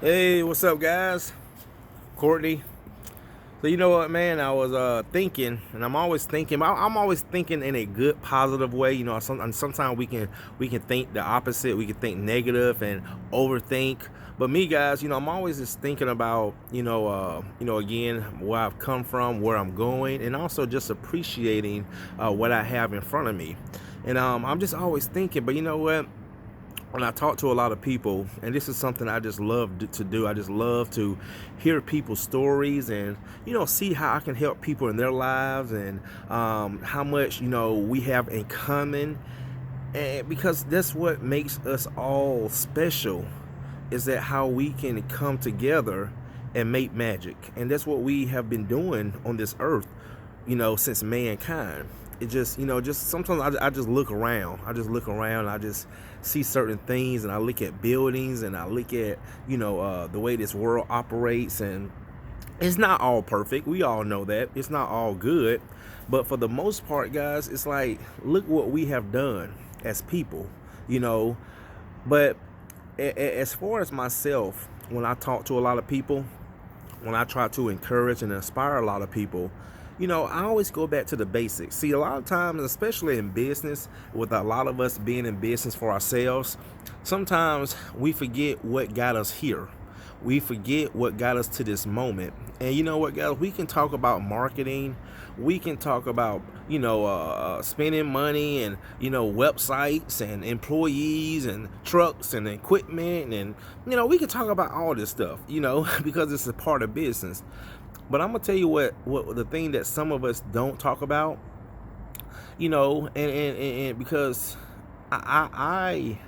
Hey, what's up, guys? Courtney. So you know what, man? I was thinking, and I'm always thinking. I'm always thinking in a good, positive way. And sometimes we can think the opposite. We can think negative and overthink. But me, guys, I'm always just thinking about again where I've come from, where I'm going, and also just appreciating what I have in front of me. And I'm just always thinking. But you know what? When I talk to a lot of people, and this is something I just love to do, I just love to hear people's stories and see how I can help people in their lives and how much we have in common, and because that's what makes us all special, is that how we can come together and make magic, and that's what we have been doing on this earth, since mankind. It just sometimes I just look around. I just see certain things, and I look at buildings, and I look at the way this world operates, and it's not all perfect. We all know that it's not all good, but for the most part, guys, it's like, look what we have done as people, you know. But as far as myself, when I talk to a lot of people, when I try to encourage and inspire a lot of people, I always go back to the basics. See, a lot of times, especially in business, with a lot of us being in business for ourselves, sometimes we forget what got us here. We forget what got us to this moment. And you know what, guys? We can talk about marketing. We can talk about, spending money and, websites and employees and trucks and equipment. And, we can talk about all this stuff, because it's a part of business. But I'm gonna tell you what the thing that some of us don't talk about, and because I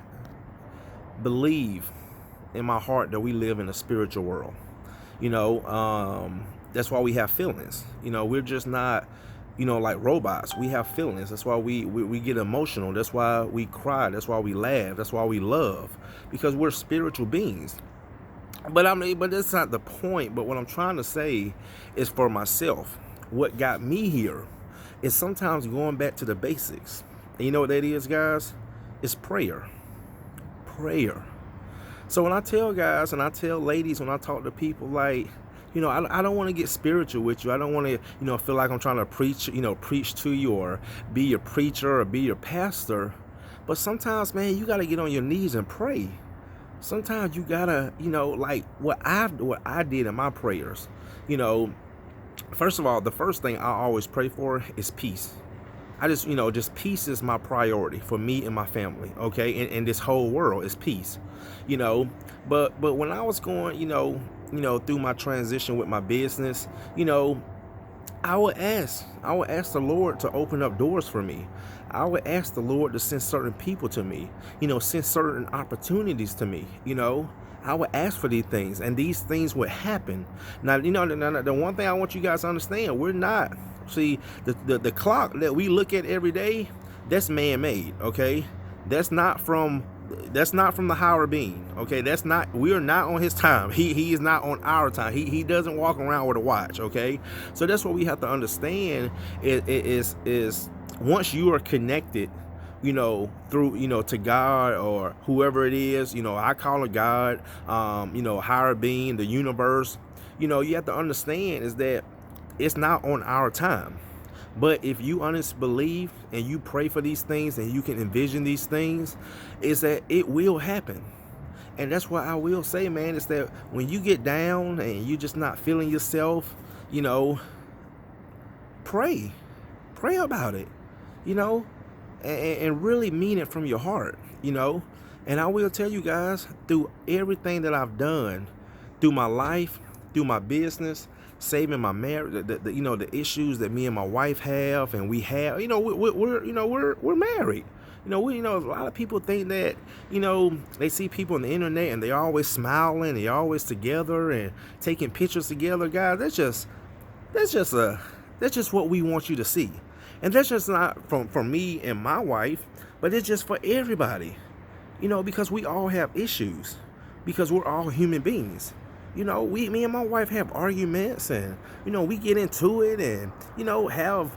believe in my heart that we live in a spiritual world. That's why we have feelings. We're just not, like robots. We have feelings. That's why we get emotional. That's why we cry. That's why we laugh. That's why we love, because we're spiritual beings. But that's not the point. But what I'm trying to say is, for myself, what got me here is sometimes going back to the basics. And you know what that is, guys? It's prayer. Prayer. So when I tell guys and I tell ladies, when I talk to people, like, I don't want to get spiritual with you. I don't want to, feel like I'm trying to preach to you, or be your preacher, or be your pastor. But sometimes, man, you got to get on your knees and pray. Sometimes you gotta, like what I did in my prayers. First of all, the first thing I always pray for is peace. I just peace is my priority for me and my family. Okay, and this whole world is peace. You know, but when I was going, through my transition with my business, I would ask the Lord to open up doors for me. I would ask the Lord to send certain people to me, send certain opportunities to me. I would ask for these things, and these things would happen. Now, the one thing I want you guys to understand, we're not, see, the clock that we look at every day, that's man-made, okay? That's not from the higher being, okay? We are not on his time. He is not on our time. He doesn't walk around with a watch, okay? So that's what we have to understand is once you are connected, through, to God or whoever it is, I call it God, higher being, the universe, you have to understand is that it's not on our time. But if you honestly believe and you pray for these things and you can envision these things, is that it will happen. And that's what I will say, man, is that when you get down and you're just not feeling yourself, pray. Pray about it, you know, and really mean it from your heart. And I will tell you guys, through everything that I've done, through my life, through my business, saving my marriage, the issues that me and my wife have, and we have, we're married. A lot of people think that, they see people on the internet and they're always smiling, they're always together and taking pictures together. Guys, that's just what we want you to see. And that's just not from me and my wife, but it's just for everybody. Because we all have issues, because we're all human beings. Me and my wife have arguments, and we get into it, and have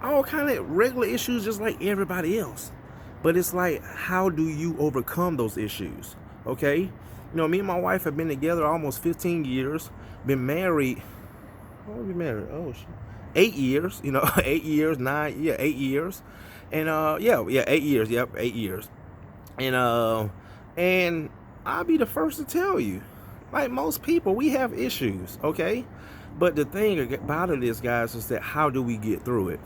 all kind of regular issues just like everybody else. But it's like, how do you overcome those issues? Okay, You know, me and my wife have been together almost 15 years. Been married. When we married? Oh, 8 years. You know, 8 years, 8 years, and 8 years. Yep, 8 years. And I'll be the first to tell you, like most people, we have issues, okay? But the thing about it is, guys, is that how do we get through it?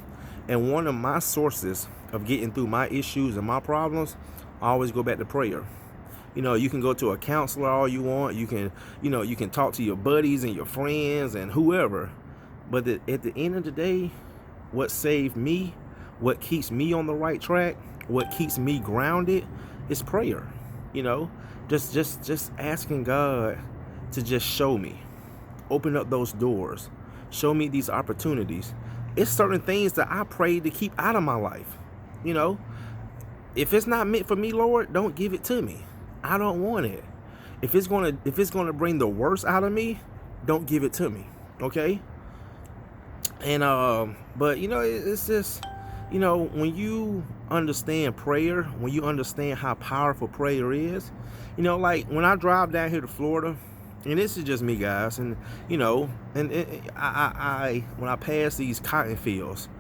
And one of my sources of getting through my issues and my problems, I always go back to prayer. You know, you can go to a counselor all you want. You can talk to your buddies and your friends and whoever. But at the end of the day, what saved me, what keeps me on the right track, what keeps me grounded is prayer. You know, just asking God to just show me, open up those doors, show me these opportunities. It's certain things that I pray to keep out of my life. You know, if it's not meant for me, Lord, don't give it to me. I don't want it. If it's gonna bring the worst out of me, don't give it to me. Okay? And but you know, it's just, you know, when you understand prayer, when you understand how powerful prayer is, you know, like when I drive down here to Florida, and this is just me, guys, and you know, and I when I pass these cotton fields,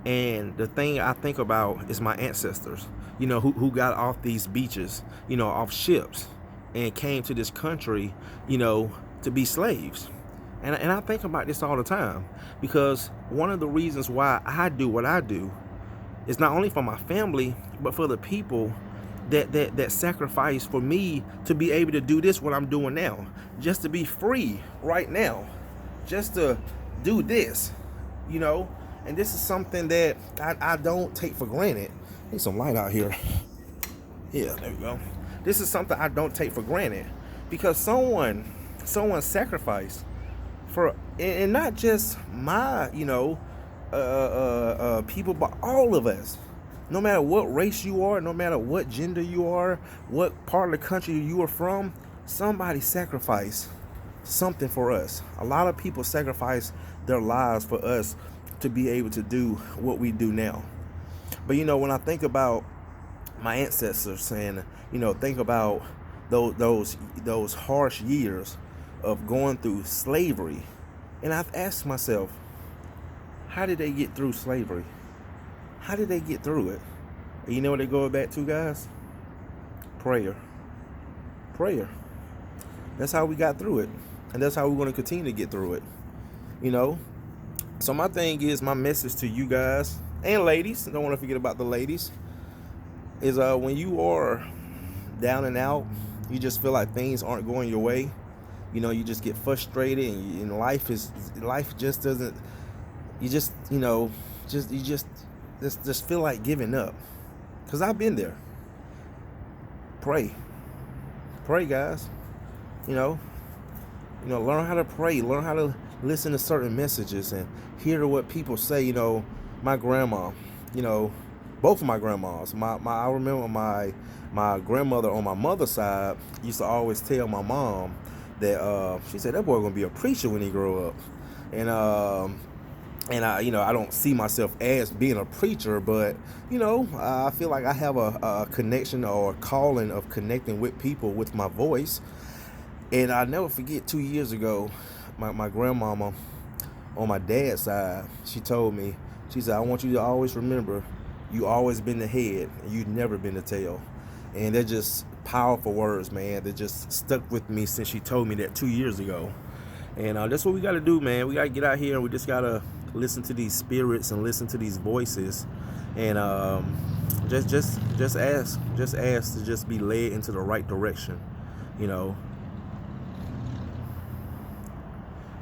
and the thing I think about is my ancestors, you know, who got off these beaches, you know, off ships, and came to this country, you know, to be slaves. And I think about this all the time, because one of the reasons why I do what I do is not only for my family, but for the people that sacrifice for me to be able to do this, what I'm doing now, just to be free right now, just to do this, you know. And this is something that I don't take for granted. Need some light out here. Yeah, there we go. This is something I don't take for granted, because someone sacrificed for, and not just my, you know, people, but all of us. No matter what race you are, no matter what gender you are, what part of the country you are from, somebody sacrificed something for us. A lot of people sacrifice their lives for us to be able to do what we do now. But you know, when I think about my ancestors, and you know, think about those harsh years of going through slavery, and I've asked myself, how did they get through slavery? How did they get through it? And you know what they go back to, guys? Prayer. Prayer. That's how we got through it, and that's how we're going to continue to get through it. You know. So my thing is, my message to you guys and ladies, don't want to forget about the ladies, is when you are down and out, you just feel like things aren't going your way. You know, you just get frustrated, and life just doesn't. You just, you know, you just feel like giving up. Cause I've been there. Pray, guys. You know, learn how to pray. Learn how to listen to certain messages and hear what people say. You know, my grandma. You know, both of my grandmas. I remember my grandmother on my mother's side used to always tell my mom that she said that boy gonna be a preacher when he grow up, and I, you know, I don't see myself as being a preacher, but you know, I feel like I have a connection or a calling of connecting with people with my voice. And I'll never forget, 2 years ago, my grandmama on my dad's side, she told me, she said, I want you to always remember, you always been the head and you've never been the tail. And they're just powerful words, man. They just stuck with me since she told me that 2 years ago. And that's what we got to do, man. We got to get out here, and we just got to listen to these spirits and listen to these voices, and just ask to just be led into the right direction, you know.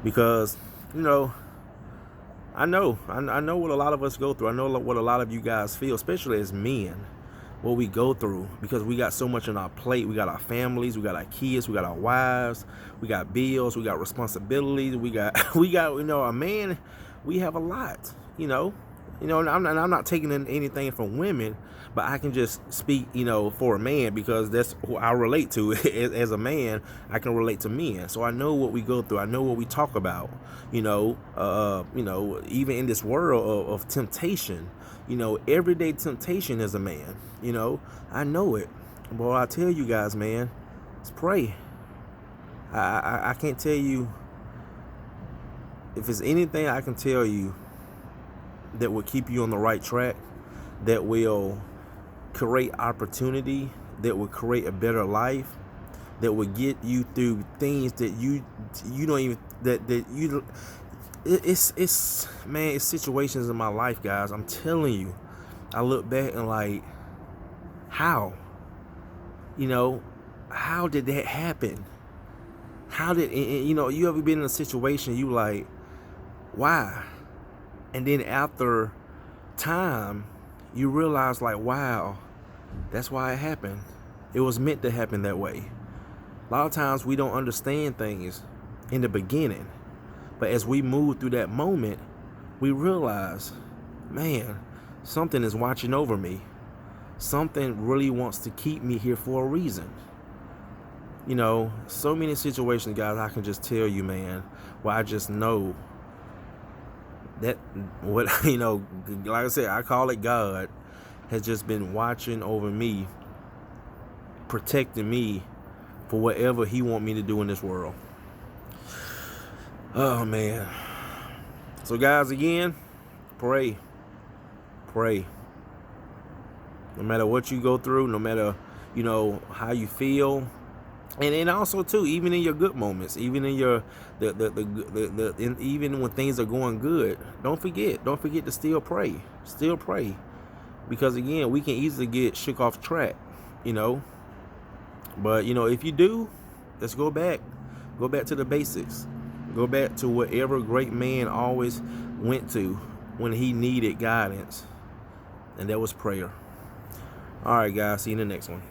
Because, you know, I know what a lot of us go through. I know what a lot of you guys feel, especially as men, what we go through, because we got so much on our plate. We got our families, we got our kids, we got our wives, we got bills, we got responsibilities, we got you know, a man, we have a lot, you know. And I'm not taking in anything from women, but I can just speak, you know, for a man, because that's who I relate to. As a man, I can relate to men, so I know what we go through. I know what we talk about, you know. Even in this world of temptation, you know, everyday temptation as a man, you know, I know it. But I tell you guys, man, let's pray. I can't tell you if it's anything I can tell you that will keep you on the right track, that will create opportunity, that will create a better life, that will get you through things that you don't even that you it's man, it's situations in my life, guys. I'm telling you, I look back and like, how, you know, how did that happen? How did, you know, you ever been in a situation you like, why? And then after time, you realize like, wow, that's why it happened. It was meant to happen that way. A lot of times we don't understand things in the beginning, but as we move through that moment, we realize, man, something is watching over me. Something really wants to keep me here for a reason. You know, so many situations, guys, I can just tell you, man, where I just know that what, you know, like I said, I call it God, has just been watching over me, protecting me for whatever he want me to do in this world. Oh, man. So, guys, again, pray. No matter what you go through, no matter, you know, how you feel, and also too, even in your good moments, even in your even when things are going good, don't forget to still pray, because again, we can easily get shook off track, you know. But you know, if you do, let's go back to the basics, go back to whatever great man always went to when he needed guidance, and that was prayer. All right, guys, see you in the next one.